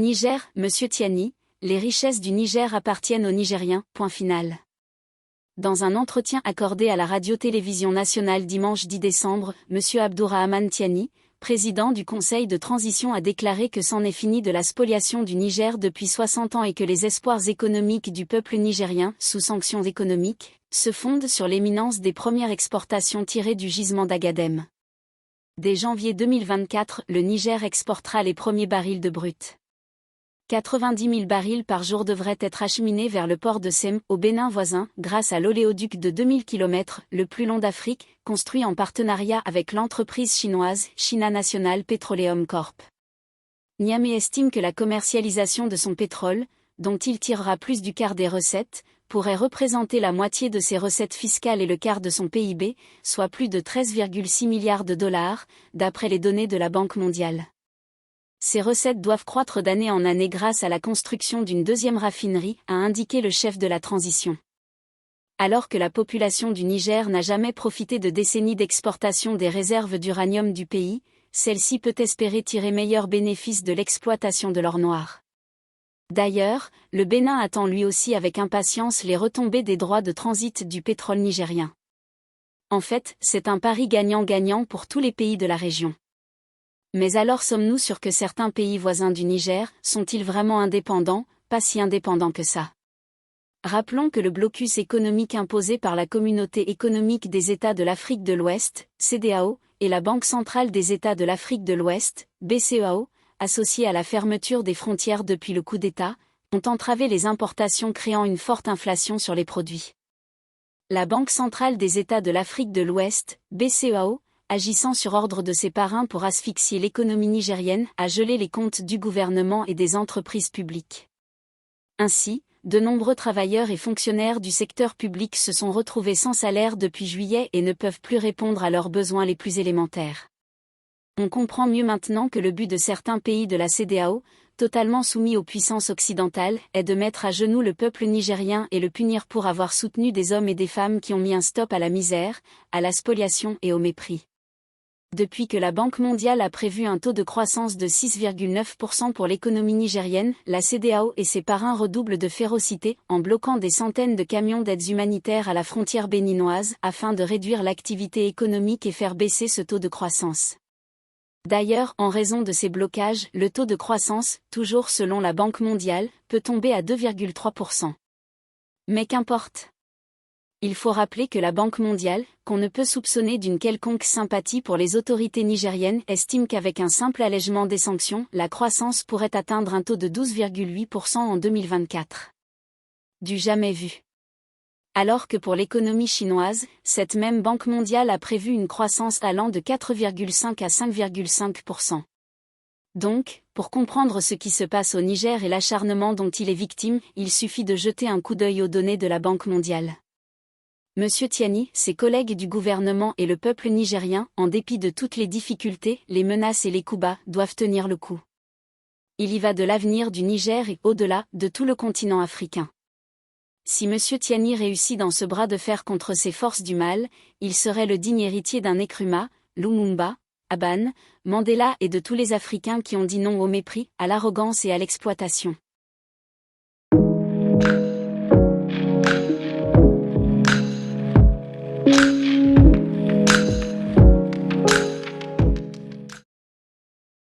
Niger, Monsieur Tiani, les richesses du Niger appartiennent aux Nigériens, point final. Dans un entretien accordé à la radio-télévision nationale dimanche 10 décembre, Monsieur Abdourahmane Tiani, président du Conseil de transition, a déclaré que c'en est fini de la spoliation du Niger depuis 60 ans et que les espoirs économiques du peuple nigérien, sous sanctions économiques, se fondent sur l'éminence des premières exportations tirées du gisement d'Agadem. Dès janvier 2024, le Niger exportera les premiers barils de brut. 90 000 barils par jour devraient être acheminés vers le port de Sem, au Bénin voisin, grâce à l'oléoduc de 2000 km, le plus long d'Afrique, construit en partenariat avec l'entreprise chinoise China National Petroleum Corp. Niamey estime que la commercialisation de son pétrole, dont il tirera plus du quart des recettes, pourrait représenter la moitié de ses recettes fiscales et le quart de son PIB, soit plus de 13,6 milliards de dollars, d'après les données de la Banque mondiale. Ces recettes doivent croître d'année en année grâce à la construction d'une deuxième raffinerie, a indiqué le chef de la transition. Alors que la population du Niger n'a jamais profité de décennies d'exportation des réserves d'uranium du pays, celle-ci peut espérer tirer meilleur bénéfice de l'exploitation de l'or noir. D'ailleurs, le Bénin attend lui aussi avec impatience les retombées des droits de transit du pétrole nigérien. En fait, c'est un pari gagnant-gagnant pour tous les pays de la région. Mais alors sommes-nous sûrs que certains pays voisins du Niger sont-ils vraiment indépendants, pas si indépendants que ça? Rappelons que le blocus économique imposé par la Communauté économique des États de l'Afrique de l'Ouest, CEDEAO, et la Banque centrale des États de l'Afrique de l'Ouest, BCEAO, associée à la fermeture des frontières depuis le coup d'État, ont entravé les importations créant une forte inflation sur les produits. La Banque centrale des États de l'Afrique de l'Ouest, BCEAO, agissant sur ordre de ses parrains pour asphyxier l'économie nigérienne, a gelé les comptes du gouvernement et des entreprises publiques. Ainsi, de nombreux travailleurs et fonctionnaires du secteur public se sont retrouvés sans salaire depuis juillet et ne peuvent plus répondre à leurs besoins les plus élémentaires. On comprend mieux maintenant que le but de certains pays de la CEDEAO, totalement soumis aux puissances occidentales, est de mettre à genoux le peuple nigérien et le punir pour avoir soutenu des hommes et des femmes qui ont mis un stop à la misère, à la spoliation et au mépris. Depuis que la Banque mondiale a prévu un taux de croissance de 6,9% pour l'économie nigérienne, la CEDEAO et ses parrains redoublent de férocité, en bloquant des centaines de camions d'aides humanitaires à la frontière béninoise, afin de réduire l'activité économique et faire baisser ce taux de croissance. D'ailleurs, en raison de ces blocages, le taux de croissance, toujours selon la Banque mondiale, peut tomber à 2,3%. Mais qu'importe. Il faut rappeler que la Banque mondiale, qu'on ne peut soupçonner d'une quelconque sympathie pour les autorités nigériennes, estime qu'avec un simple allègement des sanctions, la croissance pourrait atteindre un taux de 12,8% en 2024. Du jamais vu. Alors que pour l'économie chinoise, cette même Banque mondiale a prévu une croissance allant de 4,5 à 5,5%. Donc, pour comprendre ce qui se passe au Niger et l'acharnement dont il est victime, il suffit de jeter un coup d'œil aux données de la Banque mondiale. Monsieur Tiani, ses collègues du gouvernement et le peuple nigérien, en dépit de toutes les difficultés, les menaces et les coups bas, doivent tenir le coup. Il y va de l'avenir du Niger et, au-delà, de tout le continent africain. Si Monsieur Tiani réussit dans ce bras de fer contre ces forces du mal, il serait le digne héritier d'un Nkrumah, Lumumba, Aban, Mandela et de tous les Africains qui ont dit non au mépris, à l'arrogance et à l'exploitation.